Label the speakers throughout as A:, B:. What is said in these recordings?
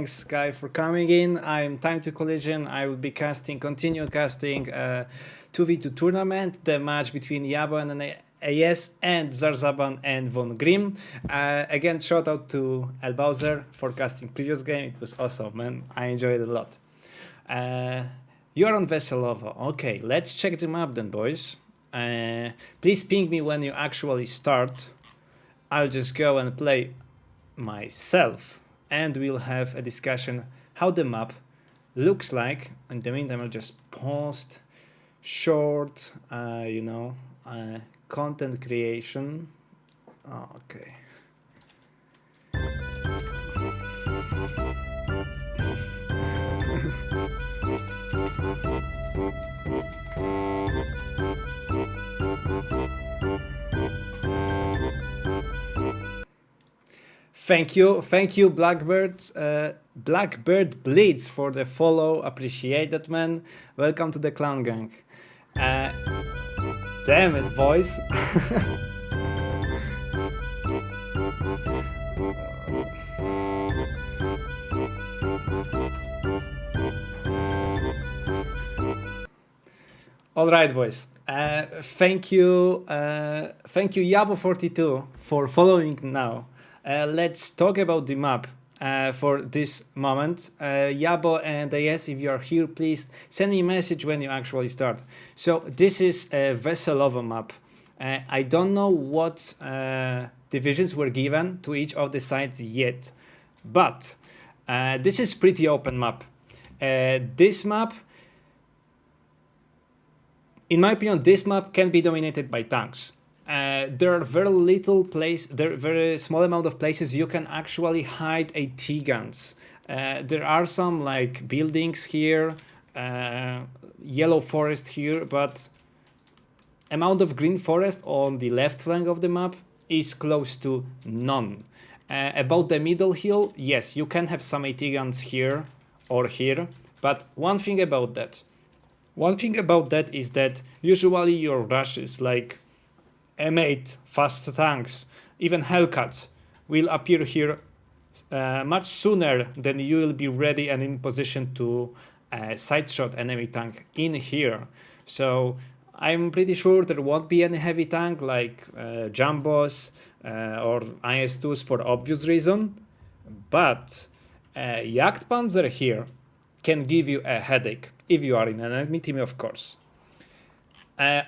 A: Thanks, Guy, for coming in. I'm Time to Collision. I will be continue casting 2v2 tournament, the match between Yabo and AS and Zarzaban and Von Grimm. Again, shout out to El Bowser for casting previous game. It was awesome, man. I enjoyed it a lot. You're on Veselova. Okay, let's check the map then, boys. Please ping me when you actually start. I'll just go and play myself, and we'll have a discussion how the map looks like. In the meantime, I'll just post short, content creation. Okay. Thank you, Blackbird. Blackbird Blitz for the follow. Appreciate that, man. Welcome to the Clown Gang. Damn it, boys. All right, boys. Thank you, Yabo42 for following now. Let's talk about the map for this moment. Yabo and AS, if you are here, please send me a message when you actually start. So this is a Veselova map. I don't know what divisions were given to each of the sides yet, but this is pretty open map. This map, in my opinion, this map can be dominated by tanks. There are very small amount of places you can actually hide AT guns. There are some like buildings here, yellow forest here, but amount of green forest on the left flank of the map is close to none. About the middle hill, yes, you can have some AT guns here or here, but one thing about that is that usually your rushes like M8, fast tanks, even Hellcats will appear here much sooner than you will be ready and in position to side shot enemy tank in here. So I'm pretty sure there won't be any heavy tank like Jumbos or IS-2s for obvious reason, but Jagdpanzer here can give you a headache if you are in an enemy team, of course.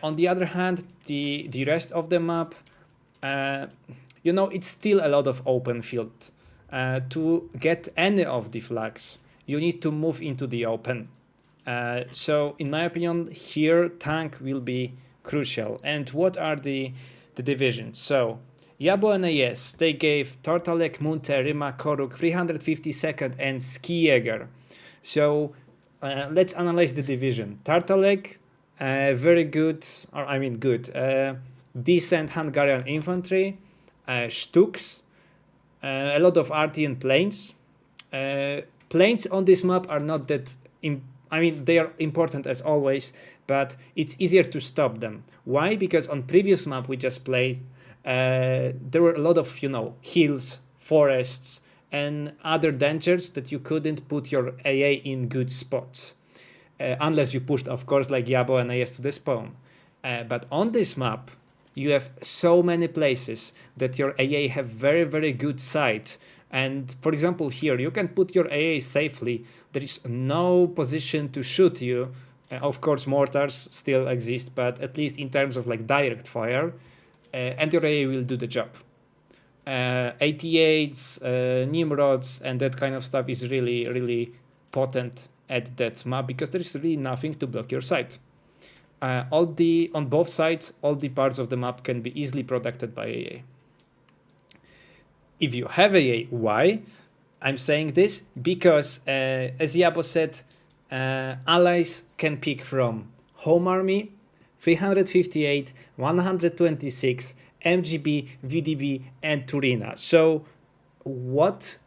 A: On the other hand, the rest of the map, it's still a lot of open field. To get any of the flags, you need to move into the open. So in my opinion, here tank will be crucial. And what are the divisions? So Yabo and AS, they gave Tartalek, Munte, Rima, Koruk, 352nd and Skijäger. So let's analyze the division. Tartalek, very good, decent Hungarian infantry, Stuks, a lot of RT and planes. Planes on this map are not that, they are important as always, but it's easier to stop them. Why? Because on previous map we just played, there were a lot of, hills, forests, and other dangers that you couldn't put your AA in good spots. Unless you pushed, of course, like Yabo and AS to the spawn. But on this map, you have so many places that your AA have very, very good sight. And for example, here, you can put your AA safely. There is no position to shoot you. Of course, mortars still exist, but at least in terms of like direct fire, and your AA will do the job. 88s, Nimrods, and that kind of stuff is really, really potent at that map because there is really nothing to block your sight. On both sides, all the parts of the map can be easily protected by AA. If you have AA, why? I'm saying this because, as Yabo said, allies can pick from Home Army, 358, 126, MGB, VDB, and Turina. So what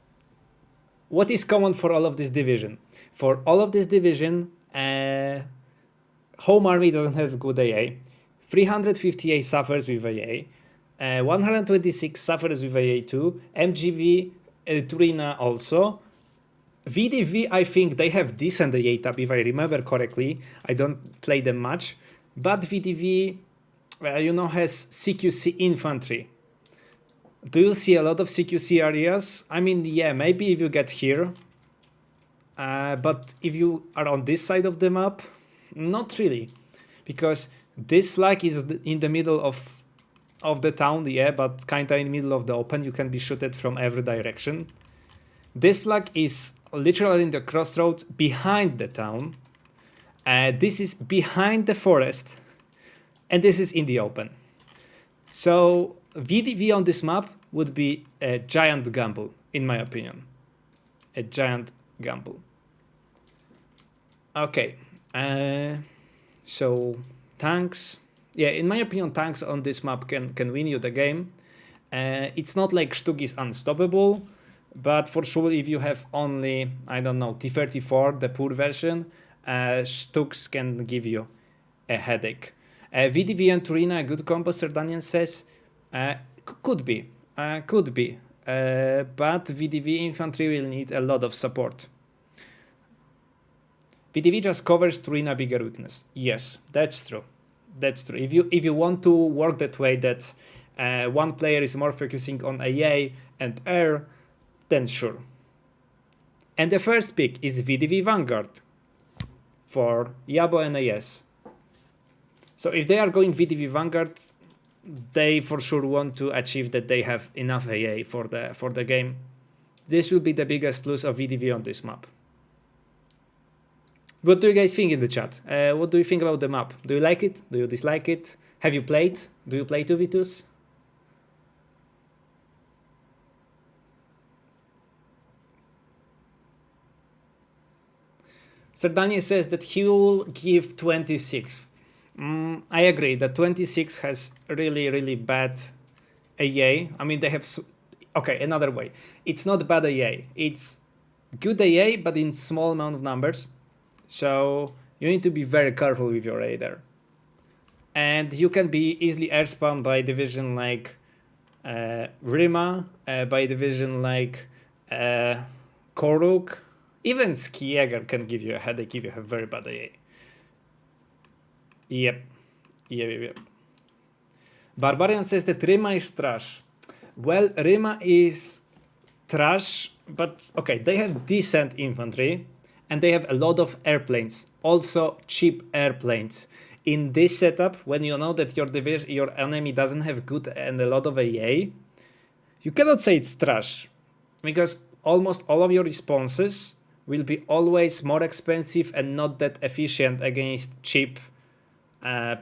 A: is common for all of this division? For all of this division, Home Army doesn't have good AA. 358 suffers with AA. 126 suffers with AA2. MGV Turina also. VDV, I think they have decent AA tab, if I remember correctly. I don't play them much. But VDV, has CQC infantry. Do you see a lot of CQC areas? I mean, yeah, maybe if you get here. But if you are on this side of the map, not really. Because this flag is in the middle of the town, yeah, but kinda in the middle of the open. You can be shooted from every direction. This flag is literally in the crossroads behind the town. This is behind the forest. And this is in the open. So VDV on this map would be a giant gamble, in my opinion. A giant gamble. Okay. So tanks. Yeah, in my opinion, tanks on this map can win you the game. It's not like Stuk is unstoppable, but for sure if you have only, I don't know, T-34, the poor version, Stuks can give you a headache. VDV and Turina, a good combo, Sir Daniel says. Could be. But VDV infantry will need a lot of support. VDV just covers Turina bigger weakness. Yes, that's true. That's true. If you want to work that way, that one player is more focusing on AA and air, then sure. And the first pick is VDV Vanguard for Yabo and AS. So if they are going VDV Vanguard, they for sure want to achieve that they have enough AA for the game. This will be the biggest plus of VDV on this map. What do you guys think in the chat? What do you think about the map? Do you like it? Do you dislike it? Have you played? Do you play 2v2s? Sir Daniel says that he will give 26. I agree that 26 has really, really bad AA. I mean, they have... Okay, another way. It's not bad AA. It's good AA, but in small amount of numbers. So you need to be very careful with your AA there. And you can be easily air spammed by division like Rima, by division like Koruk. Even Skieger can give you a headache if you have very bad AA. Yep. Barbarian says that Rima is trash. Well, Rima is trash, but okay, they have decent infantry and they have a lot of airplanes, also cheap airplanes. In this setup, when you know that your enemy doesn't have good and a lot of AA, you cannot say it's trash, because almost all of your responses will be always more expensive and not that efficient against cheap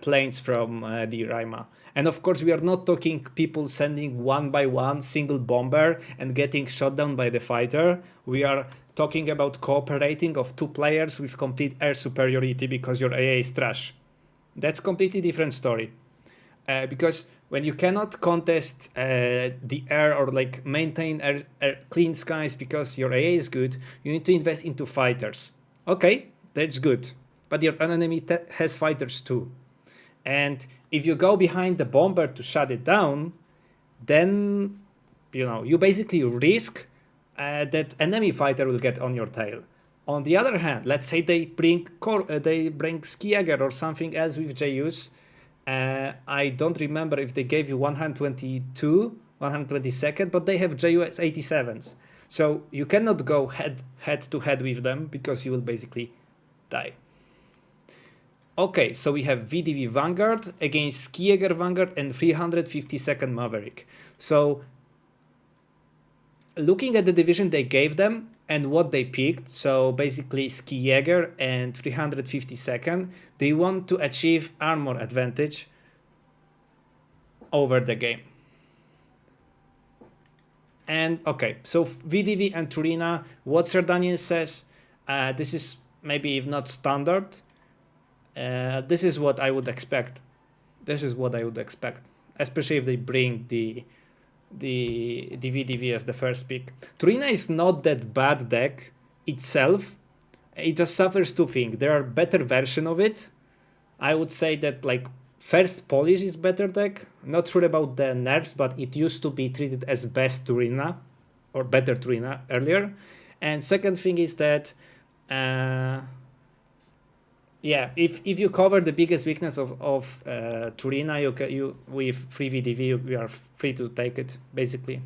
A: planes from the Rima. And of course, we are not talking people sending one by one single bomber and getting shot down by the fighter. We are talking about cooperating of two players with complete air superiority because your AA is trash. That's completely different story. Because when you cannot contest the air or like maintain air clean skies because your AA is good, you need to invest into fighters. Okay, that's good. But your enemy has fighters too. And if you go behind the bomber to shut it down, then you basically risk that enemy fighter will get on your tail. On the other hand, let's say they bring Skieger or something else with JUs. I don't remember if they gave you 122nd, but they have JUS 87s. So you cannot go head to head with them because you will basically die. Okay, so we have VDV Vanguard against Skieger Vanguard and 352nd Maverick. So looking at the division they gave them and what they picked, so basically Skieger and 352nd, they want to achieve armor advantage over the game. And okay, so VDV and Turina, what Sir Daniel says, this is maybe if not standard, this is what I would expect. Especially if they bring the VDV as the first pick. Turina is not that bad deck itself. It just suffers two things. There are better version of it. I would say that like first Polish is better deck. Not sure about the nerfs, but it used to be treated as best Turina or better Turina earlier. And second thing is that, yeah, if you cover the biggest weakness of Turina, you with free VDV, you are free to take it, basically.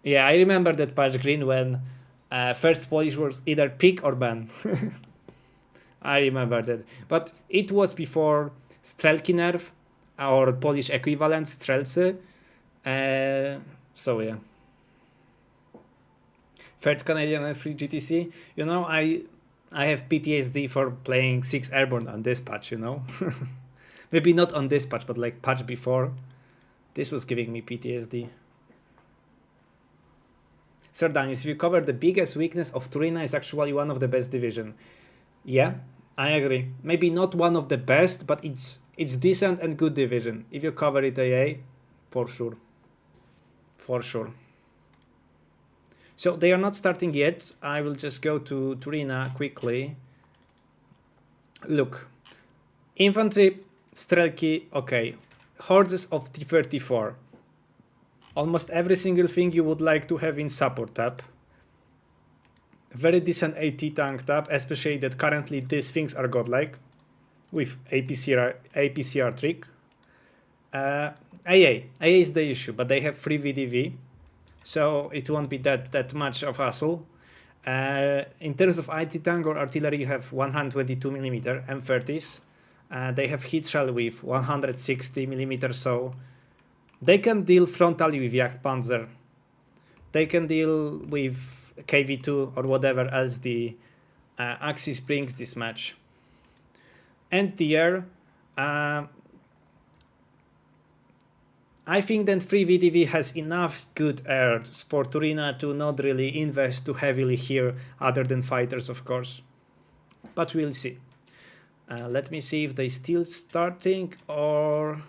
A: Yeah, I remember that patch green when first Polish was either pick or ban. I remember that. But it was before Strelki nerf, or Polish equivalent Strelcy. So yeah. Third Canadian and free GTC. You know, I have PTSD for playing 6 Airborne on this patch, you know. Maybe not on this patch, but like patch before. This was giving me PTSD. Sir Danis, if you cover the biggest weakness of Turina is actually one of the best division. Yeah, I agree. Maybe not one of the best, but it's decent and good division. If you cover it AA, for sure. For sure. So they are not starting yet. I will just go to Turina quickly. Look. Infantry, Strelki, okay. Hordes of T-34. Almost every single thing you would like to have in support tab. Very decent AT tank tab, especially that currently these things are godlike with APCR trick. AA is the issue, but they have free VDV, so it won't be that much of hassle. In terms of IT tank or artillery, you have 122mm M30s. They have hit shell with 160mm, so they can deal frontally with Jagdpanzer. They can deal with KV2 or whatever else the Axis brings this match. And the air, I think that free VDV has enough good air for Turina to not really invest too heavily here, other than fighters, of course. But we'll see. Let me see if they still starting or...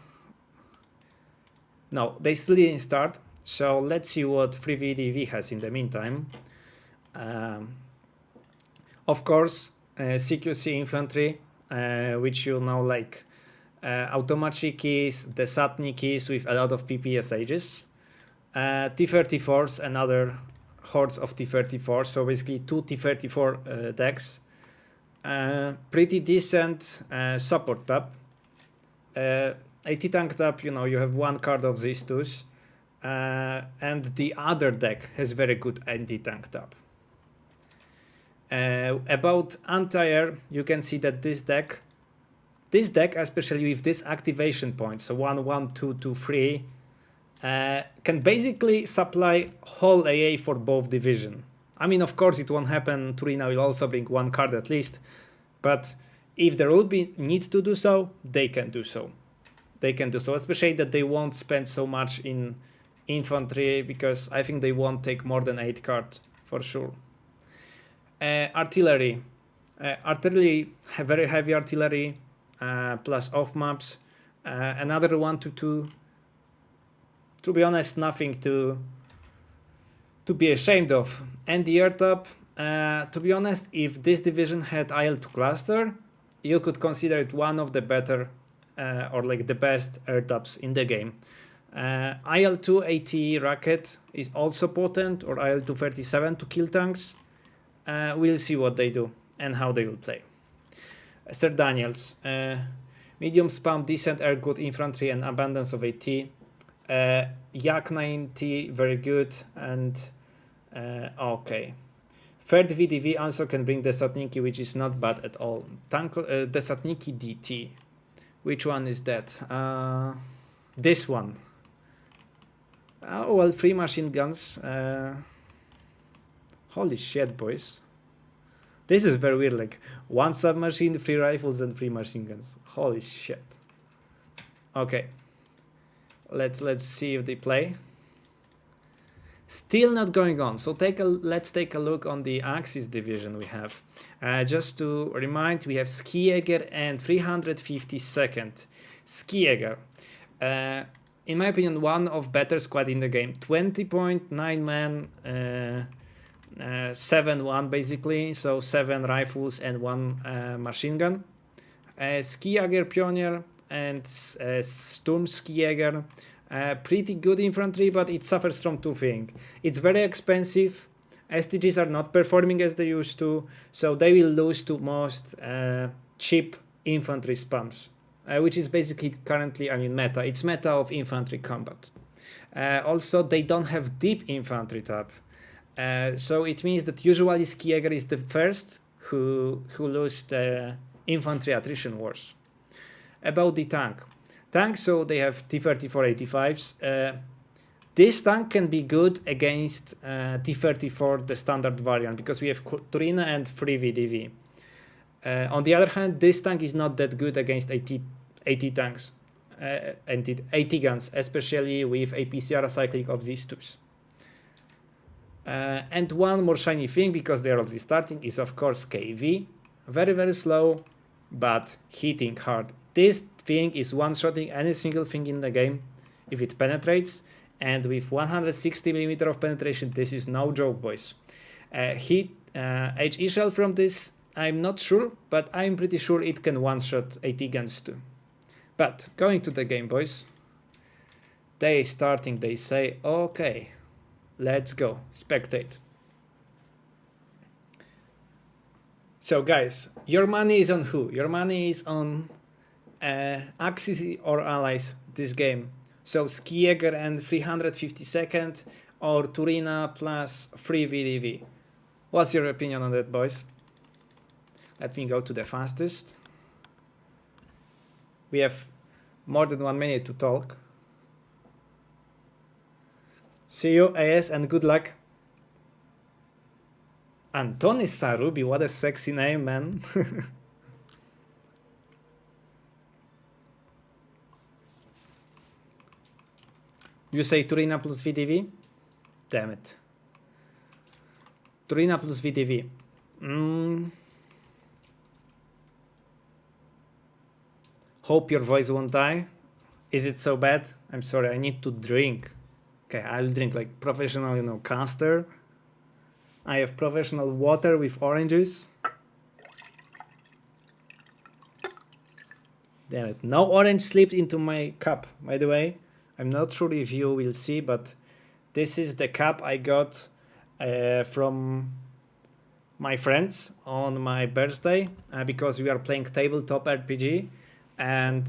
A: No, they still didn't start. So let's see what free VDV has in the meantime. Of course, CQC infantry, which you know, like Automachikis, Desatnikis with a lot of PPSHs, T-34s and other hordes of T-34, so basically 2 T-34 decks. Pretty decent support tab. AT tank tab, you know, you have one card of these twos. And the other deck has very good anti-tank tab. About anti-air, you can see that this deck, especially with this activation point, so 1, 1, 2, 2, 3, can basically supply whole AA for both division. I mean, of course, it won't happen. Turina will also bring one card at least, but if there will be need to do so, they can do so. They can do so, especially that they won't spend so much in infantry, because I think they won't take more than 8 cards for sure. Artillery, very heavy artillery, plus off maps, another 1 to 2. To be honest, nothing to be ashamed of. And the air tab, to be honest, if this division had IL-2 cluster, you could consider it one of the better or like the best air tabs in the game. IL-2 AT Rocket is also potent, or IL-2 37 to kill tanks. We'll see what they do and how they will play. Sir Daniels, medium spam, decent air, good infantry, and abundance of AT. Yak 90, very good, and okay. Third VDV also can bring Desatniki, which is not bad at all. Desatniki DT. Which one is that? This one. Oh, well, 3 machine guns. Holy shit, boys. This is very weird, like 1 submachine, 3 rifles, and 3 machine guns. Holy shit. Okay. Let's see if they play. Still not going on. So let's take a look on the Axis division we have. Just to remind, we have Skijäger and 352nd. Skijäger. In my opinion, one of better squad in the game. 20.9 man, 7-1 basically. So 7 rifles and 1 machine gun. Skijäger Pionier and Sturm Skijäger. Pretty good infantry, but it suffers from 2 things. It's very expensive, STGs are not performing as they used to, so they will lose to most cheap infantry spams, which is basically currently, I mean, meta. It's meta of infantry combat. Also, they don't have deep infantry tab, so it means that usually Skijäger is the first who lose the infantry attrition wars. About the tank. So they have T-34-85s. This tank can be good against T-34, the standard variant, because we have Turina and 3 VDV. On the other hand, this tank is not that good against AT tanks and AT guns, especially with a PCR cycling of these twos. And one more shiny thing, because they are already starting, is of course KV. Very, very slow, but hitting hard. This thing is one-shotting any single thing in the game if it penetrates, and with 160mm of penetration, this is no joke, boys. Hit HE shell from this, I'm not sure, but I'm pretty sure it can one-shot AT guns too. But going to the game, boys. They starting, they say, okay, let's go, spectate. So guys, your money is on who? Your money is on Axis or Allies this game. So Skijäger and 352nd or Turina plus 3 VDV. What's your opinion on that, boys? Let me go to the fastest. We have more than 1 minute to talk. See you, AS, and good luck. Antonis Sarubi, what a sexy name, man. You say Turina plus VDV? Damn it. Turina plus VDV. Hope your voice won't die. Is it so bad? I'm sorry, I need to drink. Okay, I'll drink like professional, you know, caster. I have professional water with oranges. Damn it, no orange slipped into my cup, by the way. I'm not sure if you will see, but this is the cup I got from my friends on my birthday because we are playing tabletop RPG, and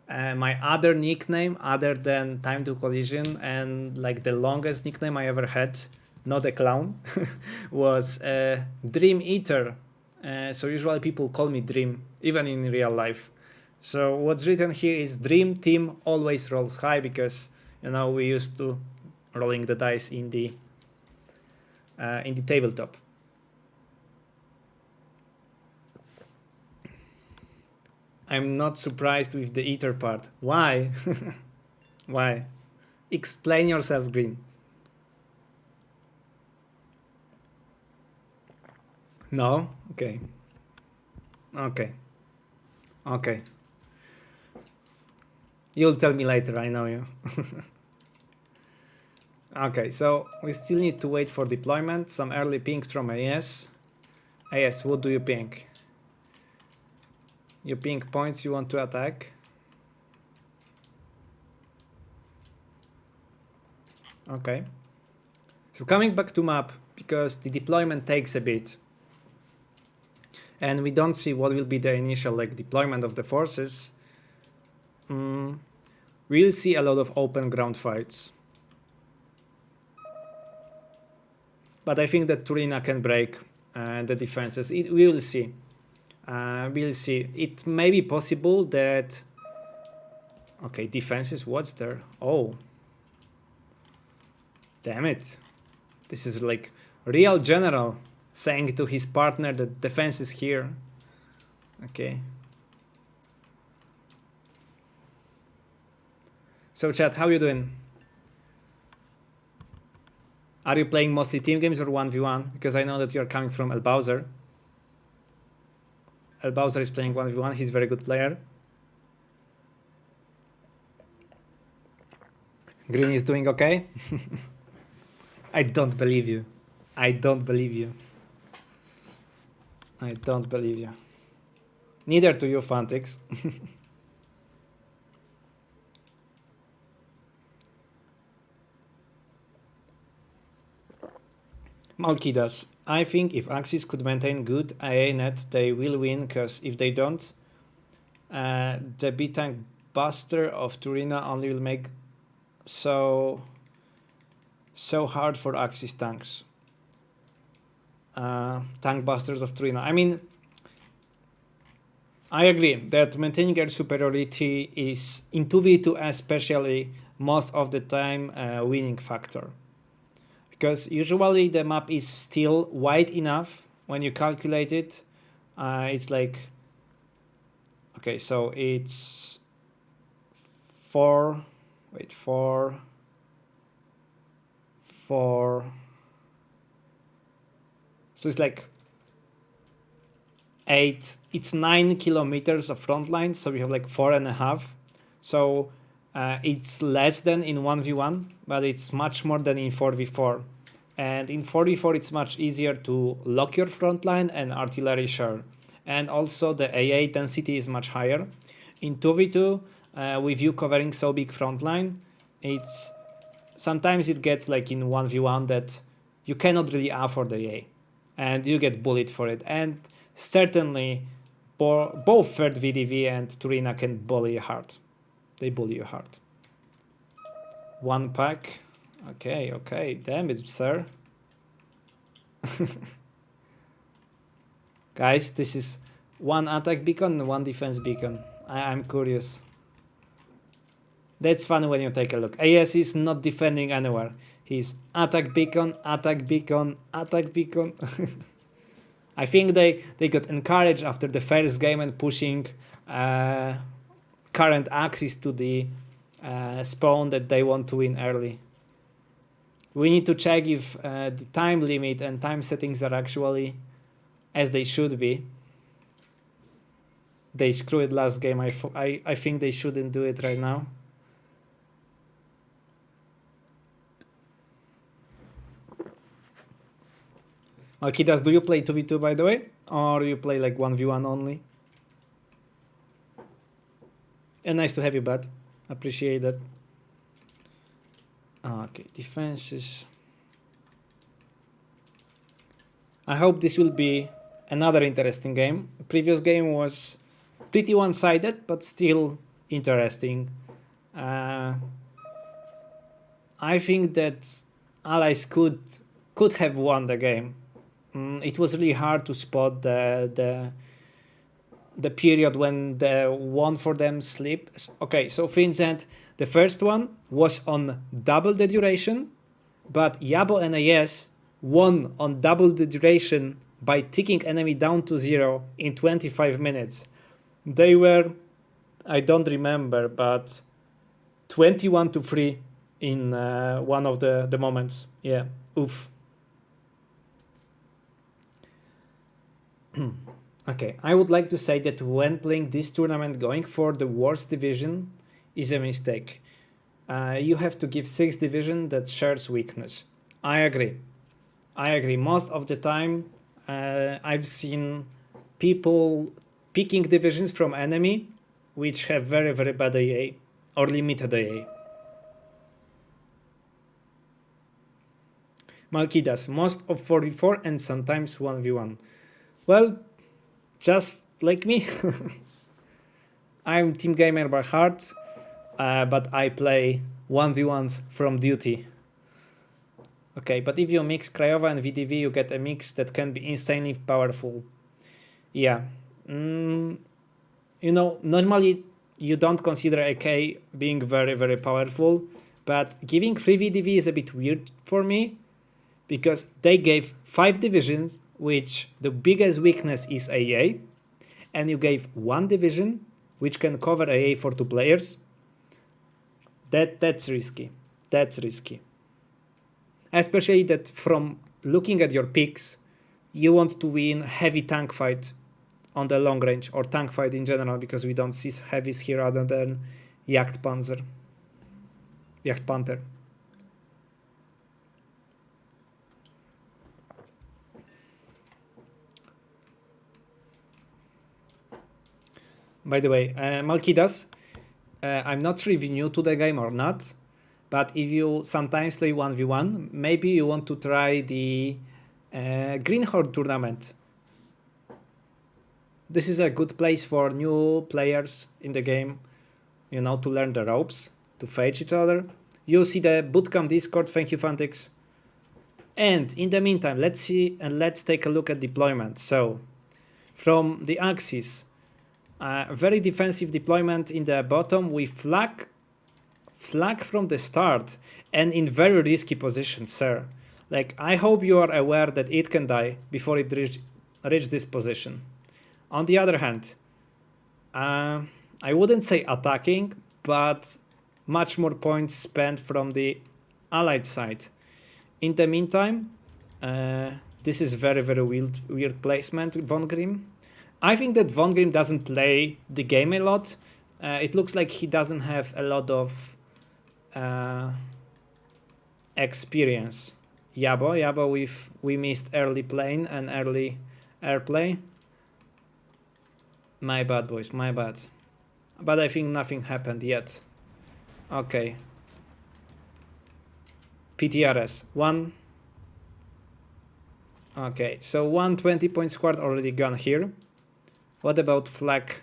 A: my other nickname other than Time to Collision and like the longest nickname I ever had, not a clown, was Dream Eater. So usually people call me Dream, even in real life. So what's written here is Dream Team always rolls high, because you know we used to rolling the dice in the tabletop. I'm not surprised with the eater part. Why? Why? Explain yourself, Green. No? Okay. Okay. Okay. You'll tell me later, I know you. Okay, so we still need to wait for deployment. Some early pings from AS. AS, what do you ping? You ping points you want to attack. Okay. So coming back to map, because the deployment takes a bit. And we don't see what will be the initial like deployment of the forces. We'll see a lot of open ground fights. But I think that Turina can break the defenses. We will see. We'll see. It may be possible that... Okay, defenses, what's there? Oh. Damn it. This is like real general saying to his partner that defense is here. Okay. So chat, how you doing? Are you playing mostly team games or 1v1? Because I know that you are coming from El Bowser. El Bowser is playing 1v1, he's a very good player. Green is doing okay? I don't believe you. I don't believe you. I don't believe you. Neither do you, Fantix. Malkidas. I think if Axis could maintain good AA net, they will win, because if they don't, the B-Tank Buster of Turina only will make so hard for Axis tanks. Tank Busters of Turina. I mean, I agree that maintaining air superiority is, in 2v2 especially, most of the time a winning factor. Because usually the map is still wide enough when you calculate it. It's like, okay, so it's 4, wait, 4, 4. So it's like 8, it's 9 kilometers of front line, so we have like 4.5. So it's less than in 1v1, but it's much more than in 4v4. And in 4v4 it's much easier to lock your front line and artillery share. And also the AA density is much higher. In 2v2, with you covering so big front line, it's sometimes it gets like in 1v1 that you cannot really afford AA. And you get bullied for it. And certainly both third VDV and Turina can bully you hard. They bully you hard. 1 pack. Okay. Damn it, sir. Guys, this is 1 attack beacon and 1 defense beacon. I'm curious. That's fun when you take a look. AS is not defending anywhere. He's attack beacon, attack beacon, attack beacon. I think they got encouraged after the first game and pushing current Axis to the spawn that they want to win early. We need to check if the time limit and time settings are actually as they should be. They screwed it last game. I think they shouldn't do it right now. Malkidas, do you play 2v2 by the way? Or you play like 1v1 only? And nice to have you, bud. Appreciate that. Okay, defenses. I hope this will be another interesting game. The previous game was pretty one-sided, but still interesting. I think that Allies could have won the game. It was really hard to spot the period when the one for them sleep. Okay, so for instance, the first one was on double the duration, but Yabo and AS won on double the duration by ticking enemy down to 0 in 25 minutes. They were, I don't remember, but 21-3 in one of the moments. Yeah, oof. Okay, I would like to say that when playing this tournament, going for the worst division is a mistake. You have to give 6th division that shares weakness. I agree. Most of the time, I've seen people picking divisions from enemy which have very, very bad AA or limited AA. Malkidas, most of 4v4 and sometimes 1v1. Well, just like me. I'm team gamer by heart, but I play 1v1s from duty. Okay, but if you mix Craiova and VDV, you get a mix that can be insanely powerful. Yeah. You know, normally you don't consider AK being very, very powerful, but giving 3 VDV is a bit weird for me, because they gave 5 divisions, which the biggest weakness is AA, and you gave 1 division, which can cover AA for 2 players. That's risky. That's risky. Especially that from looking at your picks, you want to win heavy tank fight on the long range, or tank fight in general, because we don't see heavies here other than Jagdpanther. By the way, Malkidas, I'm not sure if you're new to the game or not, but if you sometimes play 1v1, maybe you want to try the Greenhorn tournament. This is a good place for new players in the game, you know, to learn the ropes, to face each other. You see the bootcamp Discord. Thank you, Fantix. And in the meantime, let's see and let's take a look at deployment. So from the axis, very defensive deployment in the bottom with flag from the start and in very risky position, sir. Like, I hope you are aware that it can die before it reach this position. On the other hand, I wouldn't say attacking, but much more points spent from the allied side. In the meantime, this is very weird placement, Von Grimm. I think that Von Grimm doesn't play the game a lot. It looks like he doesn't have a lot of experience. Yabo, we missed early plane and early airplay. My bad, boys, my bad. But I think nothing happened yet. Okay. PTRS, 1. Okay, so 120-point squad already gone here. What about flag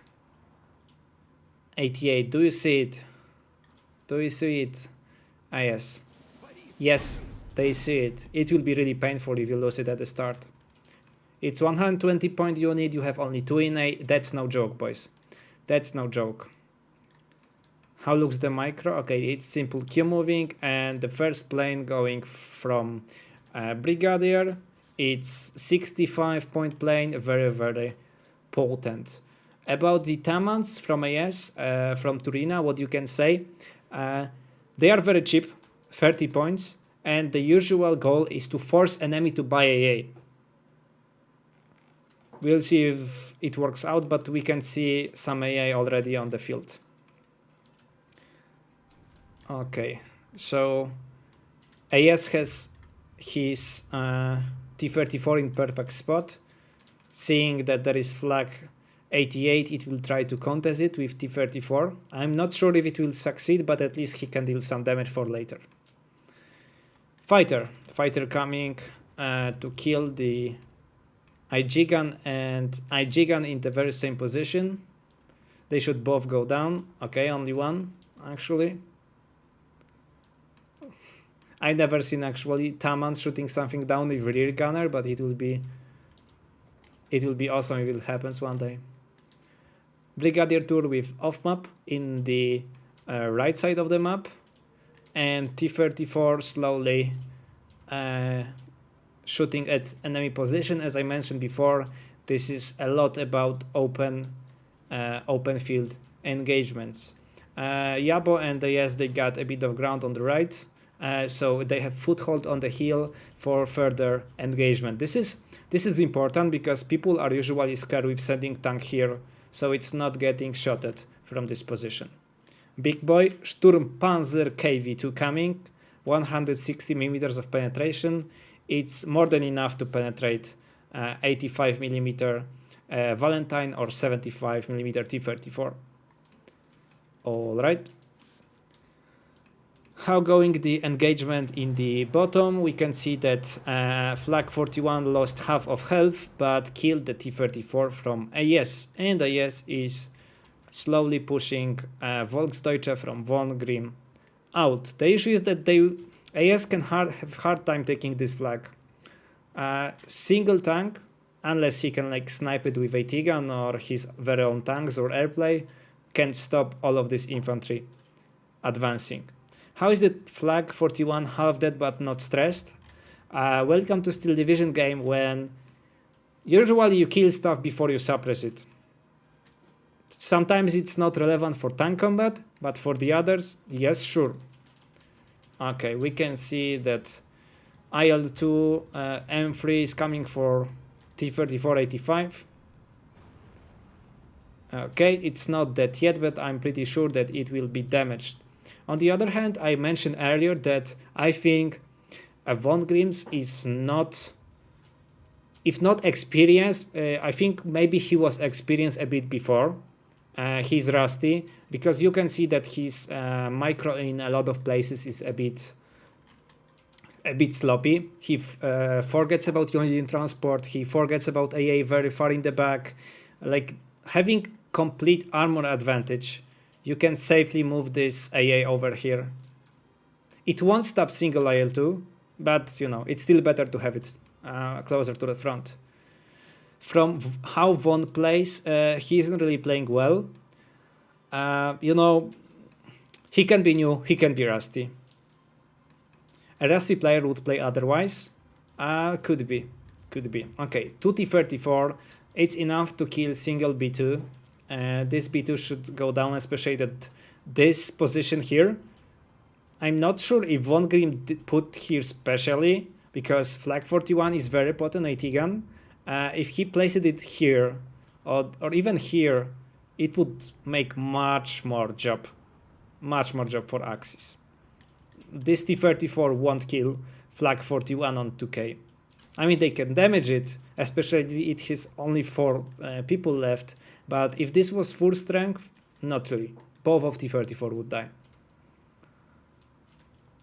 A: 88? Do you see it? Do you see it? Ah, yes. Yes, they see it. It will be really painful if you lose it at the start. It's 120-point unit, you have only 2 in A. That's no joke, boys. That's no joke. How looks the micro? Okay, it's simple Q moving, and the first plane going from Brigadier. It's 65-point plane, very potent. About the Tamans from AS, from Turina, what you can say, they are very cheap, 30 points, and the usual goal is to force enemy to buy AA. We'll see if it works out, but we can see some AA already on the field. Okay, so AS has his T-34 in perfect spot. Seeing that there is flag 88, it will try to contest it with T-34. I'm not sure if it will succeed, but at least he can deal some damage for later. Fighter coming to kill the Aijigan, and Aijigan in the very same position. They should both go down. Okay, only one actually. I never seen actually Taman shooting something down with rear gunner, but it will be awesome if it happens one day. Brigadier Tour with off map in the right side of the map, and T-34 slowly shooting at enemy position. As I mentioned before, this is a lot about open field engagements. Yabo and AS, they got a bit of ground on the right, so they have foothold on the hill for further engagement. This is important because people are usually scared with sending tank here, so it's not getting shotted from this position. Big boy Sturmpanzer KV2 coming, 160 millimeters of penetration. It's more than enough to penetrate 85 millimeter Valentine or 75 millimeter T-34. All right. How going the engagement in the bottom? We can see that Flag 41 lost half of health, but killed the T-34 from AS, and AS is slowly pushing Volksdeutsche from Von Grimm out. The issue is that AS can have hard time taking this flag. Single tank, unless he can like snipe it with AT gun or his very own tanks or airplay, can stop all of this infantry advancing. How is the Flag 41 half dead but not stressed? Welcome to Steel Division game, when usually you kill stuff before you suppress it. Sometimes it's not relevant for tank combat, but for the others, yes, sure. Okay, we can see that IL-2 M3 is coming for T-34-85. Okay, it's not dead yet, but I'm pretty sure that it will be damaged. On the other hand, I mentioned earlier that I think Von Grimm's is not, if not experienced, I think maybe he was experienced a bit before. He's rusty, because you can see that his micro in a lot of places is a a bit sloppy. He forgets about unit in transport. He forgets about AA very far in the back. Like having complete armor advantage, you can safely move this AA over here. It won't stop single IL-2, but you know, it's still better to have it closer to the front. From how Von plays, he isn't really playing well. You know, he can be new, he can be rusty. A rusty player would play otherwise. Could be. Okay, 2T34, it's enough to kill single B2. This B2 should go down, especially that this position here. I'm not sure if Von Grim put here specially, because Flag 41 is very potent AT gun. If he placed it here, or even here, it would make much more job for Axis. This T34 won't kill Flag 41 on 2K. I mean, they can damage it, especially it has only 4 people left. But if this was full strength, not really. Both of T34 would die.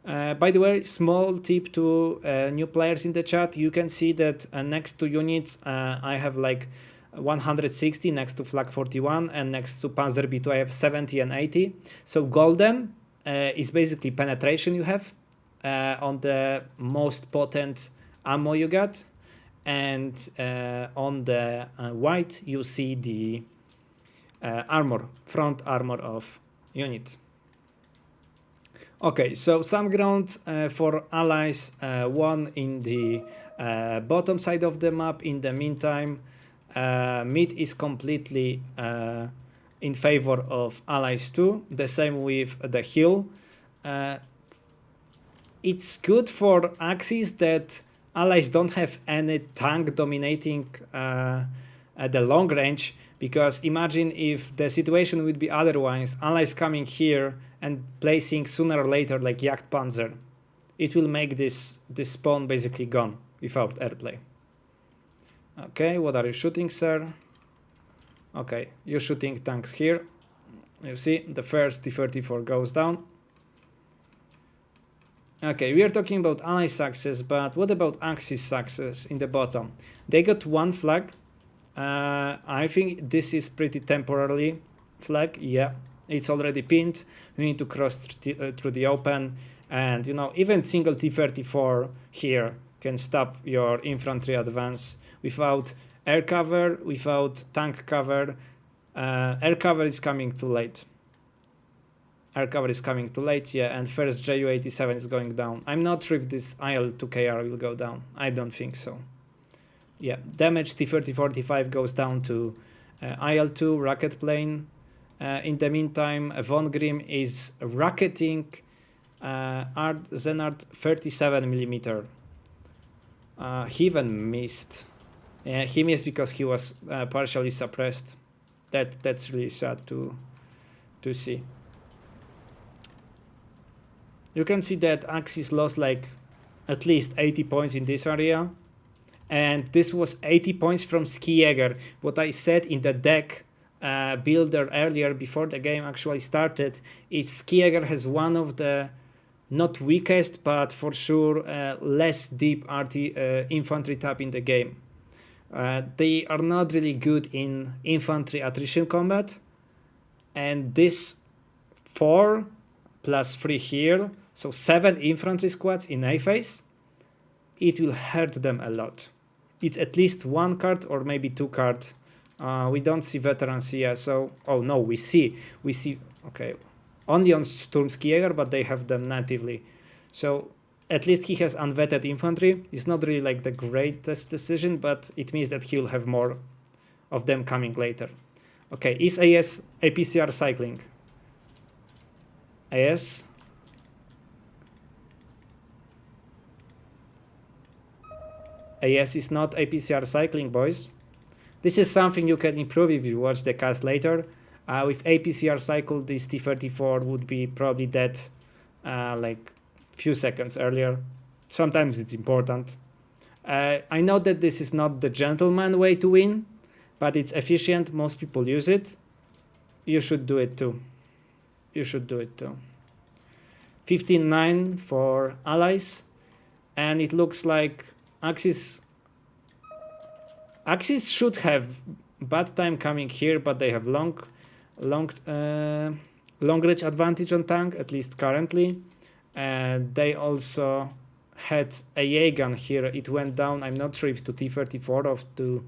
A: By the way, small tip to new players in the chat. You can see that next to units, I have like 160 next to Flag 41, and next to Panzer B2 I have 70 and 80. So golden is basically penetration you have on the most potent ammo you got, and on the white you see the front armor of unit. Okay, so some ground for allies, one in the bottom side of the map. In the meantime, mid is completely in favor of allies too. The same with the hill. It's good for Axis that allies don't have any tank dominating the long range, because imagine if the situation would be otherwise, allies coming here and placing sooner or later like Jagdpanzer. It will make this spawn basically gone without airplay. Okay, what are you shooting, sir? Okay, you're shooting tanks here. You see, the first T-34 goes down. Okay, we are talking about ally success, but what about Axis success in the bottom? They got 1 flag. I think this is pretty temporarily flag. Yeah, it's already pinned. We need to cross through the open, and you know, even single T-34 here can stop your infantry advance without air cover, without tank cover. Air cover is coming too late. Yeah, and first Ju-87 is going down. I'm not sure if this IL-2KR will go down. I don't think so. Yeah, damage T-30-45 goes down to IL-2 rocket plane. In the meantime, Von Grim is rocketing Zenard 37mm. He even missed. Yeah, he missed because he was partially suppressed. That's really sad to see. You can see that Axis lost like at least 80 points in this area. And this was 80 points from Skijäger. What I said in the deck builder earlier before the game actually started is Skijäger has one of the not weakest, but for sure less deep infantry tab in the game. They are not really good in infantry attrition combat. And this 4 plus 3 here, so 7 infantry squads in A phase, it will hurt them a lot. It's at least 1 card or maybe 2 card. We don't see veterans here, so oh no, we see okay, only on Sturmskijäger, but they have them natively. So at least he has unvetted infantry. It's not really like the greatest decision, but it means that he will have more of them coming later. Okay, is AS APCR cycling? AS? AS is not APCR cycling, boys. This is something you can improve if you watch the cast later. With APCR cycle, this T-34 would be probably dead like few seconds earlier. Sometimes it's important. I know that this is not the gentleman way to win, but it's efficient. Most people use it. You should do it too. 15-9 for allies. and it looks like Axis should have bad time coming here, but they have long range advantage on tank, at least currently. And they also had a Jaeger here. It went down. I'm not sure if to T-34 or to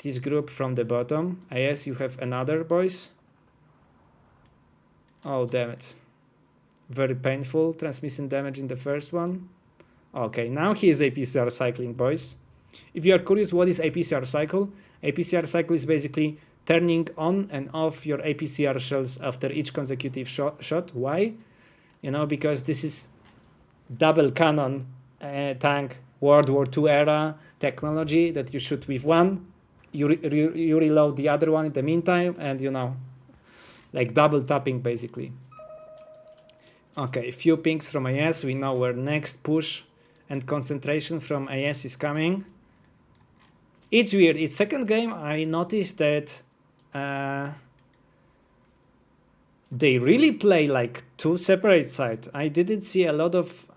A: this group from the bottom. Yes, you have another, boys. Oh, damn it. Very painful. Transmission damage in the first one. Okay, now he is APCR cycling, boys. If you are curious what is APCR cycle is basically turning on and off your APCR shells after each consecutive shot. Why? You know, because this is double cannon tank World War II era technology that you shoot with one, you reload the other one in the meantime, and you know, like double tapping basically. Okay, few pings from AS. We know where next push and concentration from AS is coming. It's weird. It's second game. I noticed that they really play like two separate sides. I didn't see a lot of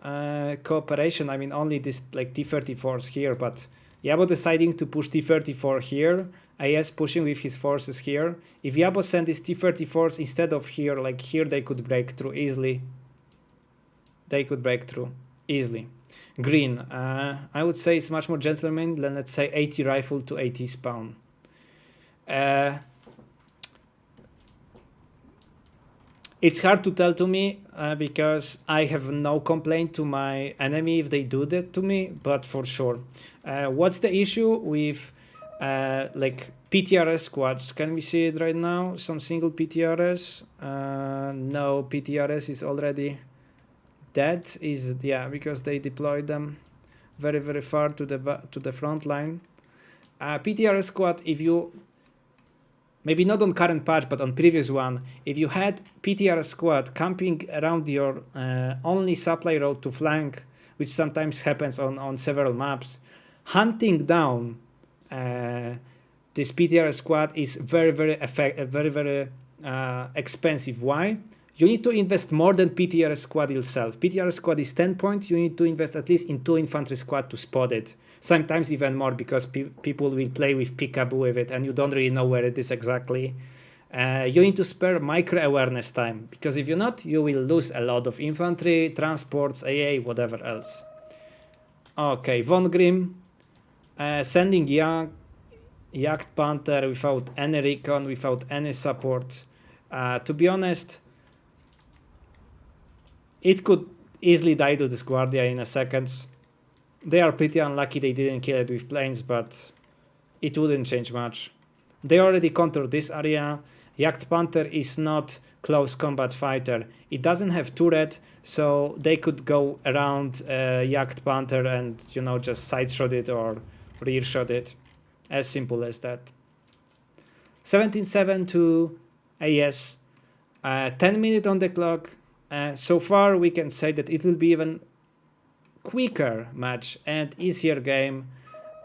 A: cooperation. I mean, only this like T-34s here, but Yabo deciding to push T-34 here, AS pushing with his forces here. If Yabo sent his T-34s instead of here, like here, they could break through easily. They could break through easily. Green, I would say it's much more gentleman than, let's say, 80 rifle to 80 spawn. It's hard to tell to me because I have no complaint to my enemy if they do that to me, but for sure. What's the issue with like PTRS squads? Can we see it right now? Some single PTRS? No, PTRS is already dead. Is yeah, because they deployed them very far to the front line. PTRS squad, if you maybe not on current patch, but on previous one, if you had PTR squad camping around your only supply road to flank, which sometimes happens on several maps, hunting down this PTR squad is very expensive. Why? You need to invest more than PTR squad itself. PTR squad is 10 points. You need to invest at least in 2 infantry squad to spot it. Sometimes even more because people will play with peekaboo with it and you don't really know where it is exactly. You need to spare micro awareness time because if you're not, you will lose a lot of infantry, transports, AA, whatever else. Okay, Von Grimm sending Jagd Panther without any recon, without any support. To be honest, it could easily die to this Guardia in a second. They are pretty unlucky they didn't kill it with planes, but it wouldn't change much. They already conquered this area. Jagd Panther is not close combat fighter. It doesn't have turret, so they could go around Jagd Panther and, you know, just side shot it or rear shot it. As simple as that. 17-7 to AS. 10 minutes on the clock. So far we can say that it will be even quicker match and easier game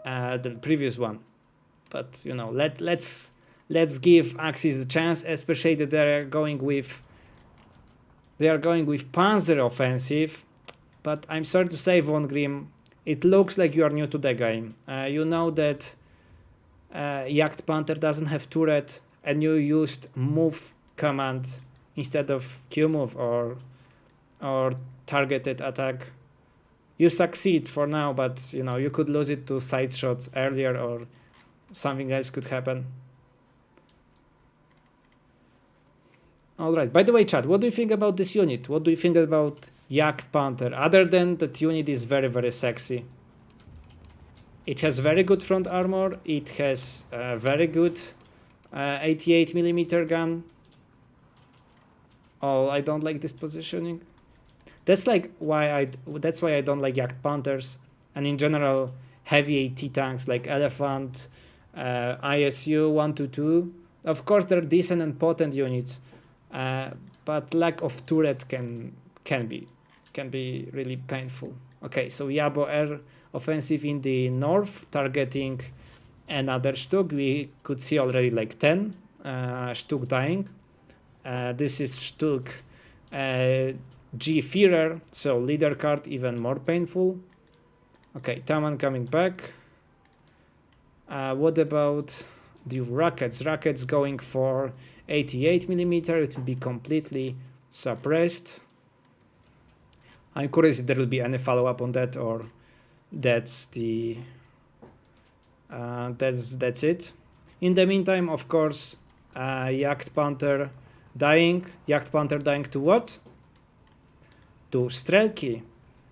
A: than previous one. But you know, let's give Axis a chance, especially that they are going with Panzer offensive. But I'm sorry to say, Von Grimm, it looks like you are new to the game. You know that Jagd Panther doesn't have turret, and you used move command instead of Q move or targeted attack. You succeed for now, but you know you could lose it to side shots earlier or something else could happen. Alright, by the way, chat, what do you think about this unit? What do you think about Jagd Panther? Other than that unit is very sexy. It has very good front armor, it has a very good 88mm gun. Oh, I don't like this positioning. That's why I don't like Jagd Panthers, and in general heavy AT tanks like Elephant, ISU 122. Of course, they're decent and potent units, but lack of turret can be really painful. Okay, so Yabo air offensive in the north, targeting another Stuk. We could see already like 10 Stuk dying. This is Stuk G Führer, so leader card even more painful. Okay, Taman coming back. What about the Rockets? Rockets going for 88mm. It will be completely suppressed. I'm curious if there will be any follow-up on that, or that's the that's it. In the meantime, of course, Jagd Panther dying. Jagd Panther dying to what? To Strelki.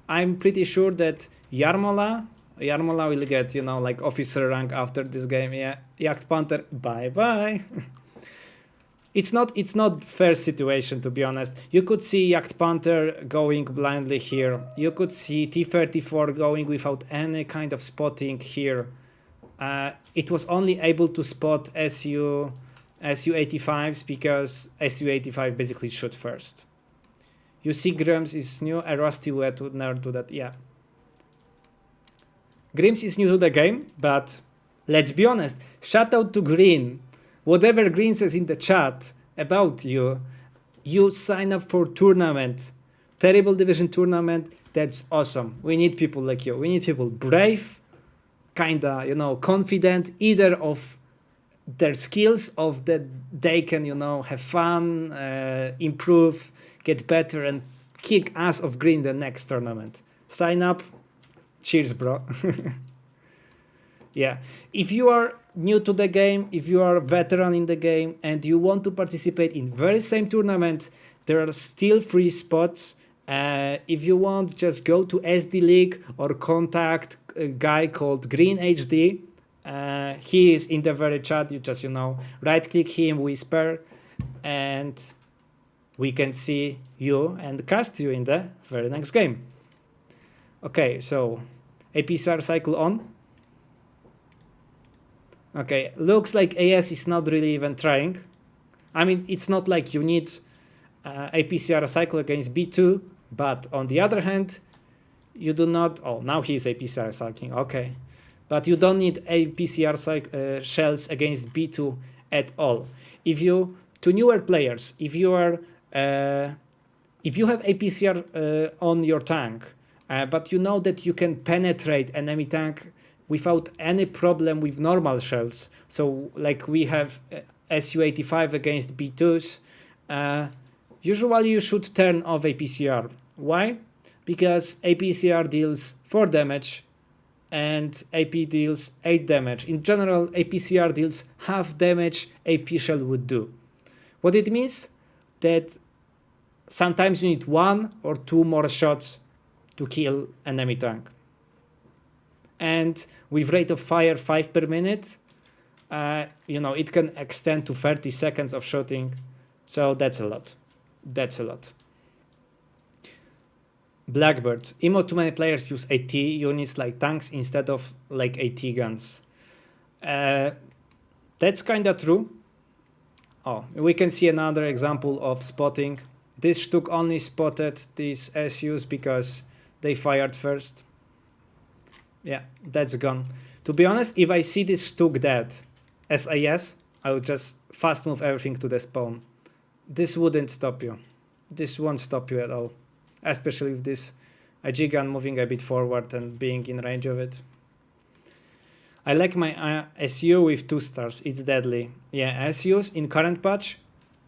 A: I'm pretty sure that Jarmola will get, you know, like officer rank after this game. Yeah, Jagd Panther, bye bye. It's not fair situation, to be honest. You could see Jagd Panther going blindly here. You could see T-34 going without any kind of spotting here. It was only able to spot SU-85s because SU-85 basically shot first. You see Grims is new, a Rusty would never do that, yeah. Grims is new to the game, but let's be honest, shout out to Green. Whatever Green says in the chat about you, you sign up for tournament, terrible division tournament, that's awesome. We need people like you. We need people brave, kinda, you know, confident, either of their skills, of that they can, you know, have fun, improve, get better, and kick ass of Green the next tournament. Sign up. Cheers, bro. Yeah, if you are new to the game, if you are a veteran in the game and you want to participate in very same tournament, there are still free spots. If you want, just go to SD League or contact a guy called Green HD. He is in the very chat. You just, you know, right click him, whisper, and we can see you and cast you in the very next game. Okay, so APCR cycle on. Okay, looks like AS is not really even trying. I mean, it's not like you need APCR cycle against B2, but on the other hand, you do not. Oh, now he is APCR cycling. Okay, but you don't need APCR shells against B2 at all. If you, to newer players, if you are if you have APCR on your tank, but you know that you can penetrate enemy tank without any problem with normal shells, so like we have SU-85 against B2s, usually you should turn off APCR. Why? Because APCR deals 4 damage and AP deals 8 damage. In general, APCR deals half damage AP shell would do. What it means? That sometimes you need 1 or 2 more shots to kill enemy tank. And with rate of fire 5 per minute, you know, it can extend to 30 seconds of shooting. So that's a lot. That's a lot. Blackbird. Imo, too many players use AT units like tanks instead of like AT guns. That's kind of true. Oh, we can see another example of spotting. This Stuk only spotted these SUs because they fired first. Yeah, that's gone. To be honest, if I see this Stuk dead SAS, I would just fast move everything to the spawn. This wouldn't stop you. This won't stop you at all. Especially with this IG gun moving a bit forward and being in range of it. I like my SU with 2 stars. It's deadly. Yeah, SUs in current patch,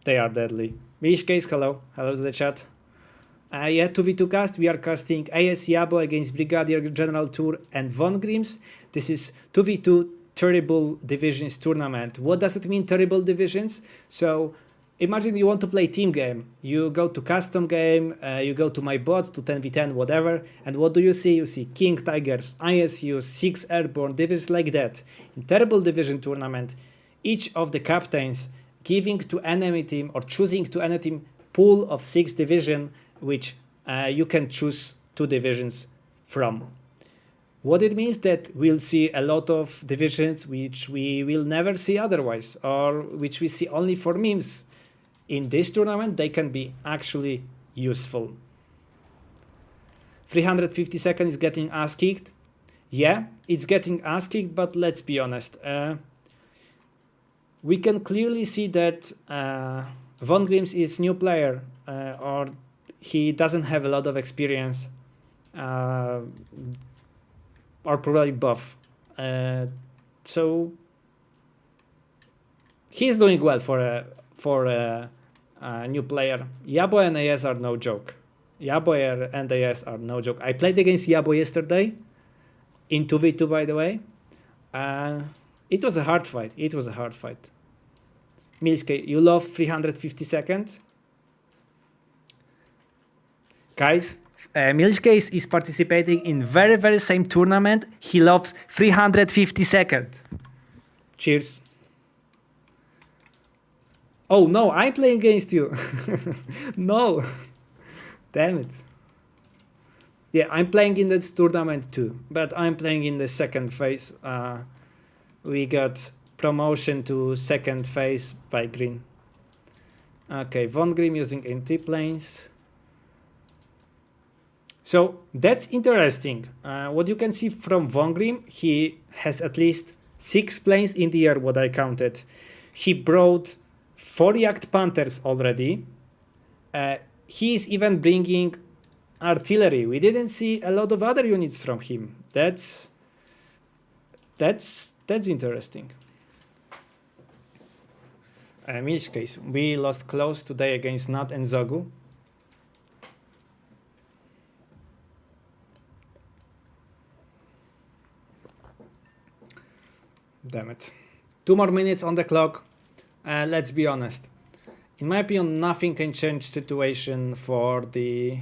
A: they are deadly. Mishcase, hello. Hello to the chat. Yeah, 2v2 cast. We are casting AS Yabo against Brigadier General Tour and Von Grims. This is 2v2 terrible divisions tournament. What does it mean, terrible divisions? So imagine you want to play team game. You go to custom game, you go to my bot, to 10v10, whatever, and what do you see? You see King Tigers, ISU, 6 Airborne, divisions like that. In terrible division tournament, each of the captains giving to enemy team or choosing to enemy team pool of 6 division, which you can choose 2 divisions from. What it means that we'll see a lot of divisions which we will never see otherwise, or which we see only for memes. In this tournament, they can be actually useful. 350 seconds is getting ass kicked. Yeah, it's getting ass kicked, but let's be honest. We can clearly see that Von Grims is new player, or he doesn't have a lot of experience. or probably both. So he's doing well for a new player. Yabo and AS are no joke. Yabo and AS are no joke. I played against Yabo yesterday in 2v2, by the way. It was a hard fight. It was a hard fight. Milske, you love 350 seconds? Guys, Milske is participating in very same tournament. He loves 350 seconds. Cheers. Oh no, I'm playing against you. No. Damn it. Yeah, I'm playing in this tournament too, but I'm playing in the second phase. We got promotion to second phase by Green. Okay, Von Grimm using NT planes. So that's interesting. What you can see from Von Grimm, he has at least 6 planes in the air, what I counted. He brought 4 Jagd Panthers already. He is even bringing artillery. We didn't see a lot of other units from him. That's interesting. In each case, we lost close today against Nat and Zogu. Damn it. 2 more minutes on the clock. Let's be honest. In my opinion, nothing can change situation for the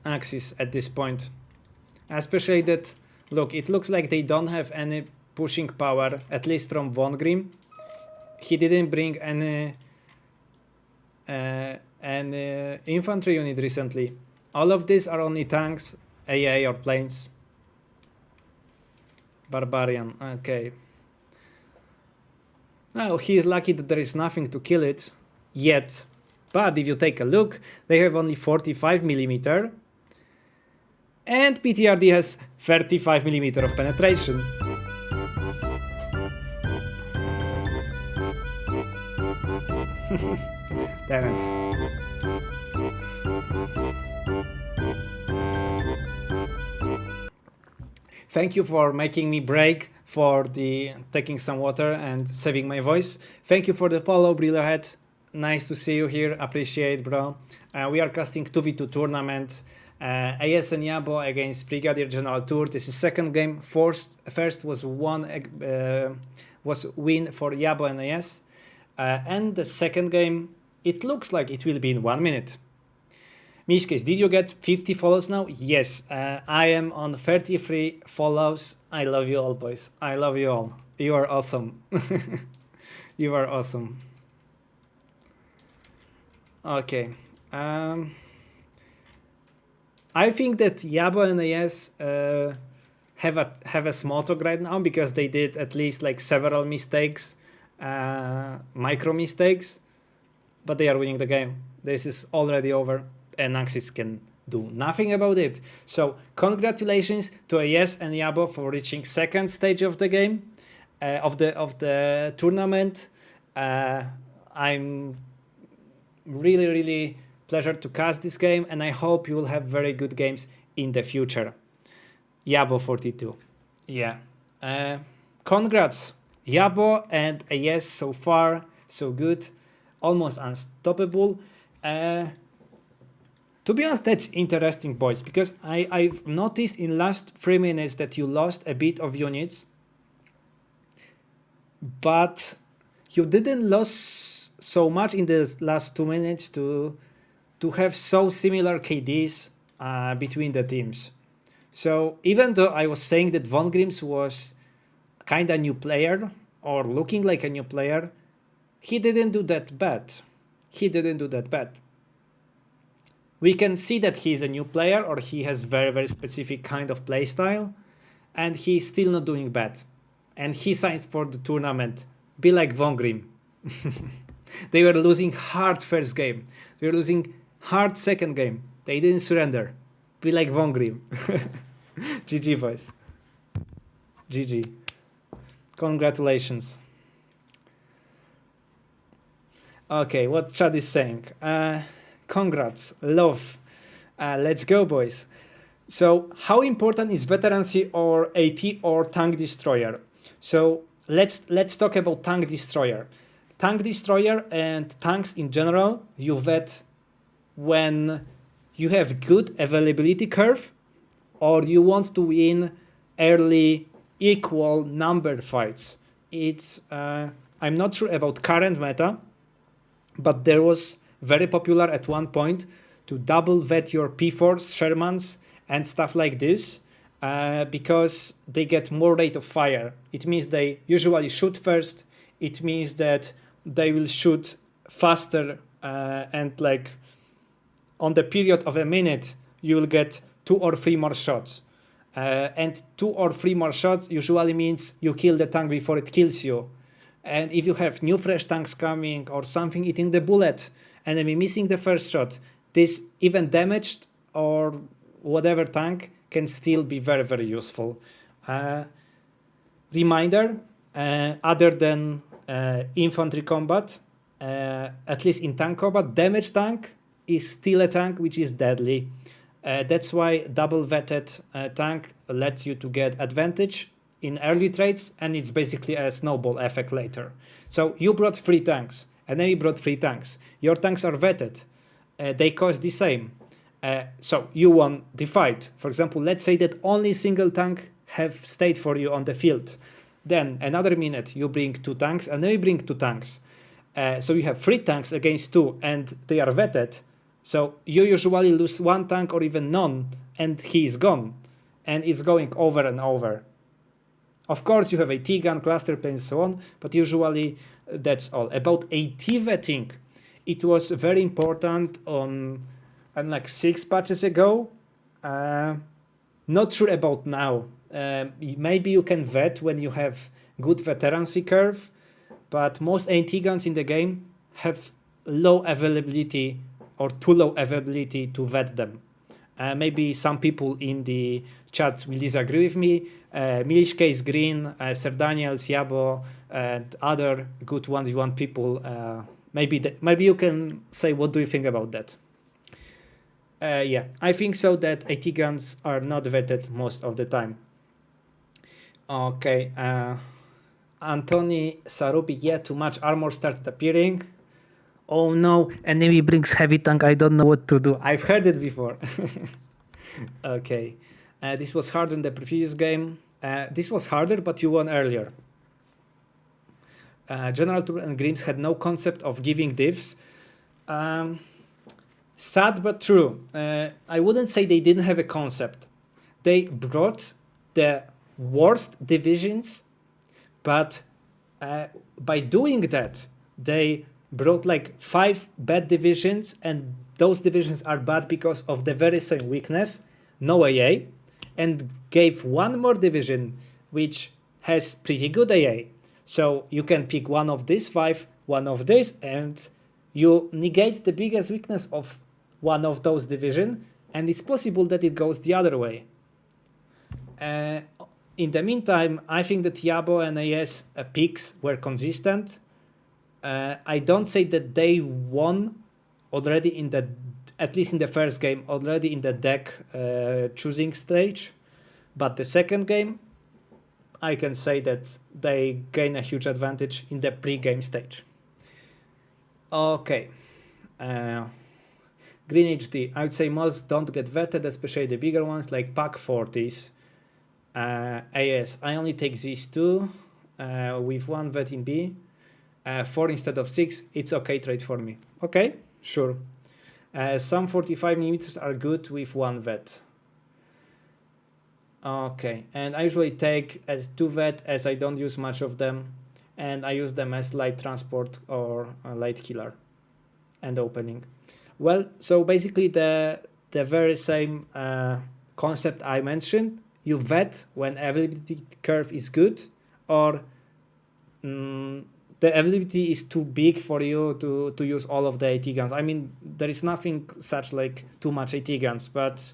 A: Axis at this point. Especially that, look, it looks like they don't have any pushing power, at least from Von Grimm. He didn't bring any infantry unit recently. All of these are only tanks, AA or planes. Barbarian, okay. Well, he is lucky that there is nothing to kill it yet. But if you take a look, they have only 45mm. And PTRD has 35mm of penetration. Damn it. Thank you for making me break, for the taking some water and saving my voice. Thank you for the follow, Brillerhead. Nice to see you here. Appreciate, bro. We are casting 2v2 tournament. AS and Yabo against Brigadier General Tour. This is second game. First was win for Yabo and AS. And the second game, it looks like it will be in 1 minute. Mishkes, did you get 50 follows now? Yes, I am on 33 follows. I love you all, boys. I love you all. You are awesome. You are awesome. Okay. I think that Yabo and AS have a small talk right now because they did at least like several mistakes, micro mistakes, but they are winning the game. This is already over. And Axis can do nothing about it. So congratulations to AS and Yabo for reaching second stage of the game, of the tournament. I'm really pleasure to cast this game, and I hope you will have very good games in the future. Yabo 42, yeah. Congrats, Yabo and AS, so far so good, almost unstoppable. To be honest, that's interesting, boys, because I've noticed in last 3 minutes that you lost a bit of units, but you didn't lose so much in the last 2 minutes to have so similar KDs between the teams. So even though I was saying that Von Grimms was kind of new player or looking like a new player, he didn't do that bad. He didn't do that bad. We can see that he's a new player or he has very specific kind of play style, and he's still not doing bad. And he signs for the tournament. Be like Von Grimm. They were losing hard first game. They were losing hard second game. They didn't surrender. Be like Von Grimm. GG, boys. GG. Congratulations. Okay, what chat is saying? Congrats, love. Let's go, boys. So how important is veterancy or AT or tank destroyer? So let's talk about tank destroyer. Tank destroyer and tanks in general, you vet when you have good availability curve or you want to win early equal number fights. It's I'm not sure about current meta, but there was very popular at one point to double vet your P4s, Shermans, and stuff like this because they get more rate of fire. It means they usually shoot first. It means that they will shoot faster and like on the period of a minute you will get 2 or 3 more shots. And 2 or 3 more shots usually means you kill the tank before it kills you. And if you have new fresh tanks coming or something eating the bullet, enemy missing the first shot, this even damaged or whatever tank can still be very, very useful. Reminder, other than infantry combat, at least in tank combat, damage tank is still a tank which is deadly. That's why double vetted tank lets you to get advantage in early trades, and it's basically a snowball effect later. So you brought 3 tanks, enemy brought 3 tanks. Your tanks are vetted. They cost the same. So you won the fight. For example, let's say that only single tank have stayed for you on the field. Then another minute you bring 2 tanks, and then you bring 2 tanks. So you have 3 tanks against 2, and they are vetted. So you usually lose 1 tank or even none, and he is gone. And it's going over and over. Of course, you have a T-gun, cluster plane, and so on, but usually that's all. About AT vetting, it was very important on like 6 patches ago. Not sure about now. Maybe you can vet when you have good veterancy curve, but most AT guns in the game have low availability or too low availability to vet them. Maybe some people in the chat will disagree with me. Milish Case Green, Sir Daniel, Siabo, and other good 1v1 people. Maybe you can say what do you think about that. Yeah, I think so that AT guns are not vetted most of the time. Okay, Anthony Sarubi, yeah, too much armor started appearing. Oh no, enemy brings heavy tank, I don't know what to do. I've heard it before. Okay, this was harder than the previous game. This was harder, but you won earlier. General Tour and Grims had no concept of giving divs. Sad but true. I wouldn't say they didn't have a concept. They brought the worst divisions, but by doing that, they brought like 5 bad divisions, and those divisions are bad because of the very same weakness, no AA, and gave 1 more division which has pretty good AA. So you can pick one of these 5, one of this, and you negate the biggest weakness of one of those division, and it's possible that it goes the other way. In the meantime, I think that Yabo and AS picks were consistent. I don't say that they won already in the, at least in the first game, already in the deck choosing stage, but the second game, I can say that they gain a huge advantage in the pre-game stage. Okay. Green HD, I would say most don't get vetted, especially the bigger ones like Pack 40s. AS, I only take these 2 with 1 vet in B. 4 instead of 6, it's okay trade for me. Okay, sure. Some 45mm are good with 1 vet. Okay, and I usually take as 2 vet as I don't use much of them, and I use them as light transport or light killer and opening. Well, so basically the very same concept I mentioned. You vet when availability curve is good, or the availability is too big for you to use all of the AT guns. I mean, there is nothing such like too much AT guns, but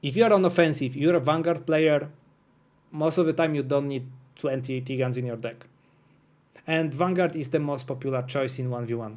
A: if you are on offensive, you're a Vanguard player, most of the time you don't need 20 AT guns in your deck. And Vanguard is the most popular choice in 1v1.